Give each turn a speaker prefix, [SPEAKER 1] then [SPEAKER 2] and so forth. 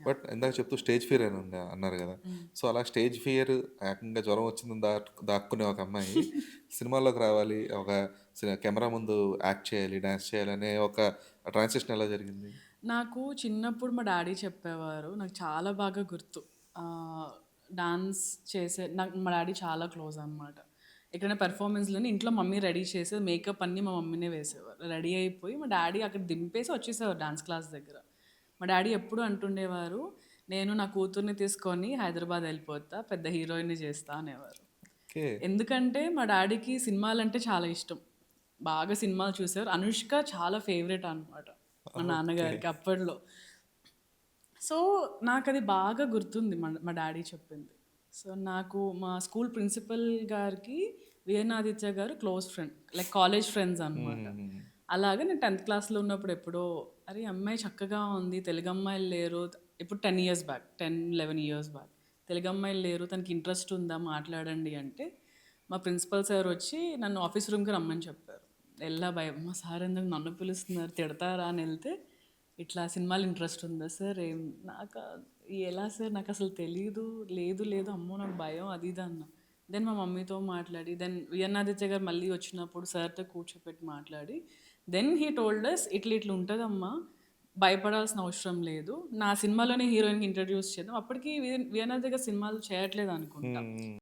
[SPEAKER 1] But ఇందాక చెప్తూ stage fear అని అన్నారు గదా!
[SPEAKER 2] హ్మ్.
[SPEAKER 1] సో, అలా స్టేజ్ ఫియర్ ఏకంగా జ్వరం వచ్చిందని దాక్కునే ఒక అమ్మాయి సినిమాల్లోకి రావాలి. ఒక కెమెరా ముందు యాక్ట్ చేయాలి, డాన్స్ చేయాలి అనే ఒక ట్రాన్సిషన్ ఎలా జరిగింది?
[SPEAKER 2] నాకు చిన్నప్పుడు మా డాడీ చెప్పేవారు. నాకు చాలా బాగా గుర్తు. ఆహ్, డాన్స్ నాకు మా డాడీ చాలా క్లోజ్ అనమాట. ఎక్కడైనా పెర్ఫార్మన్స్‌లోని ఇంట్లో మమ్మీ రెడీ చేసేది. మేకప్ అన్నీ మా మమ్మీనే వేసేవారు. రెడీ అయిపోయి మా డాడీ అక్కడ దింపేసి వచ్చేసేవారు డాన్స్ క్లాస్ దగ్గర. మా డాడీ ఎప్పుడూ అంటుండేవారు, "నేను నా కూతుర్ని తీసుకొని హైదరాబాద్ ఎళ్ళిపోతా. పెద్ద హీరోయిన్‌ని చేస్తా" అనేవారు.
[SPEAKER 1] ఓకే.
[SPEAKER 2] ఎందుకంటే మా డాడీకి సినిమాలంటే చాలా ఇష్టం. బాగా సినిమాలు చూసేవారు. 'అనుష్క' చాలా ఫేవరెట్ అనమాట మా
[SPEAKER 1] ఓకే.
[SPEAKER 2] నాన్నగారికి అప్పట్లో. సో, నాకది బాగా గుర్తుంది మా డాడీ చెప్పింది. సో, నాకు మా స్కూల్ ప్రిన్సిపల్ గారికి వీఎన్నాదిత్య గారు close friend. Like college friends అనమాట.
[SPEAKER 1] హుహుహు.
[SPEAKER 2] అలాగా నేను 10థ్ క్లాస్‌లో ఉన్నప్పుడు ఎప్పుడో, "అరే! ఈ అమ్మాయి చక్కగా ఉంది. తెలుగమ్మాయిలు లేరు." ఇప్పుడు 10 ఇయర్స్ బ్యాక్. 10, 11 years back. "తెలుగమ్మాయిలు లేరు. తనకి ఇంట్రెస్ట్ ఉందా? మాట్లాడండి" అంటే, మా ప్రిన్సిపల్ సార్ వచ్చి నన్ను ఆఫీస్ రూమ్‌కి రమ్మని చెప్పారు. ఎళ్ళా భయం. మా సార్ ఎందుకు నన్ను పిలుస్తున్నారు తిడతారా అని ఎళ్తే, ఇట్లా సినిమాలు ఇంట్రెస్ట్ ఉందా సార్? నాకా ఎలా సార్ నాకసలు తెలీదు. లేదు లేదు అమ్మో! నాకు భయం అది ఇది అన్నా. దెన్ మా మమ్మీతో మాట్లాడి దెన్ విఎన్నాదిత్య గారు మళ్ళీ వచ్చినప్పుడు సార్‌తో కూర్చోపెట్టి మాట్లాడి దెన్ హీ టోల్డ్ అస్ ఇట్లా ఇట్లా ఉంటదమ్మా. భయపడాల్సిన అవసరం లేదు. నా సినిమాలోనే హీరోయిన్‌కి ఇంట్రొడ్యూస్ చేద్దాం. అప్పటికి విఎన్నాదిత్య గారు సినిమాలు చేయట్లేదు అనుకుంటా.
[SPEAKER 1] హ్మ్.